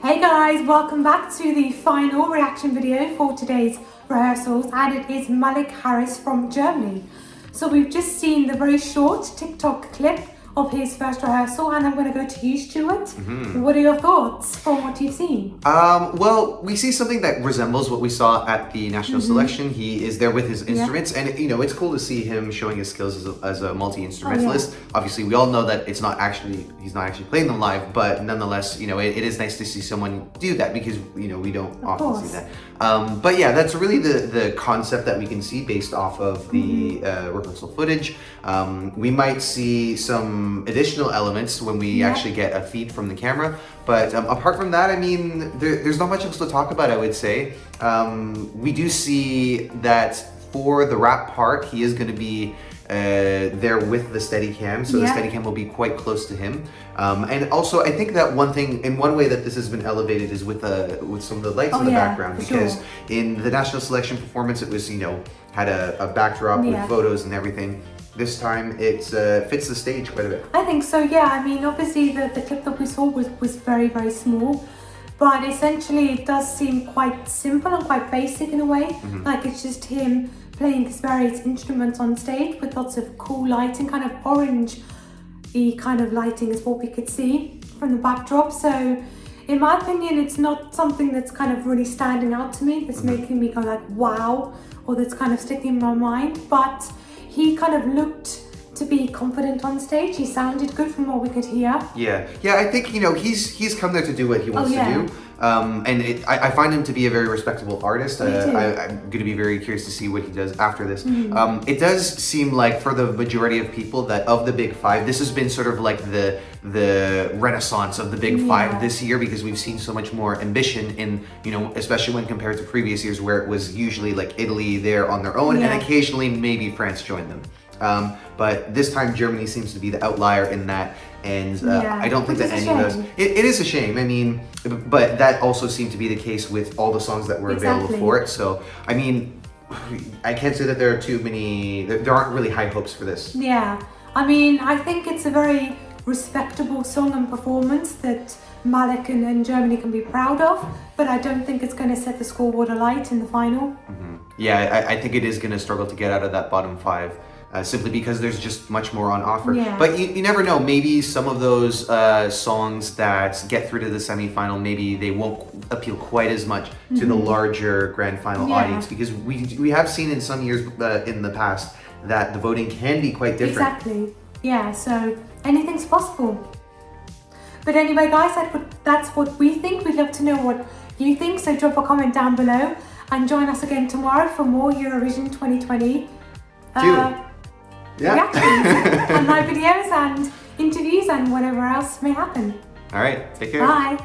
Hey guys, welcome back to the final reaction video for today's rehearsals, and it is Malik Harris from Germany. So we've just seen the very short TikTok clip of his first rehearsal, and I'm going to go to you, Stuart. What are your thoughts from what you've seen? Well, we see something that resembles what we saw at the national selection. He is there with his instruments, and it's cool to see him showing his skills as a multi-instrumentalist. Obviously, we all know that he's not actually playing them live, but nonetheless, it is nice to see someone do that because we don't often see that. But yeah, that's really the concept that we can see based off of the rehearsal footage. We might see some additional elements when we actually get a feed from the camera, but apart from that, I mean, there's not much else to talk about, I would say. We do see that for the rap part, he is going to be there with the Steadicam, so the Steadicam will be quite close to him. And also, I think that one thing, in one way that this has been elevated is with some of the lights in the background, because in the national selection performance, it was, had a backdrop with photos and everything. This time it fits the stage quite a bit. I think so, yeah. I mean, obviously the clip that we saw was very, very small, but essentially it does seem quite simple and quite basic in a way. Like it's just him playing his various instruments on stage with lots of cool lighting, kind of orange-y kind of lighting is what we could see from the backdrop. So in my opinion, it's not something that's kind of really standing out to me, that's making me go like, wow, or that's kind of sticking in my mind. But he kind of looked to be confident on stage. He sounded good from what we could hear. Yeah, I think, he's come there to do what he wants to do. And I find him to be a very respectable artist. I'm going to be very curious to see what he does after this. It does seem like for the majority of people that of the big five, this has been sort of like the renaissance of the big five this year, because we've seen so much more ambition in, especially when compared to previous years where it was usually like Italy there on their own and occasionally maybe France joined them. But this time Germany seems to be the outlier in that, and I don't think that any of those... It is a shame, I mean, but that also seemed to be the case with all the songs that were available for it. So, I mean, I can't say that there are too many... There aren't really high hopes for this. Yeah, I mean, I think it's a very respectable song and performance that Malik and Germany can be proud of, but I don't think it's going to set the scoreboard alight in the final. Yeah, I think it is going to struggle to get out of that bottom five. Simply because there's just much more on offer. But you never know, maybe some of those songs that get through to the semi-final, maybe they won't appeal quite as much to the larger grand final audience, because we have seen in some years in the past that the voting can be quite different. Exactly, yeah, so anything's possible. But anyway guys, that's what we think. We'd love to know what you think, so drop a comment down below and join us again tomorrow for more Eurovision 2020 reactions and live videos and interviews and whatever else may happen. All right, take care. Bye.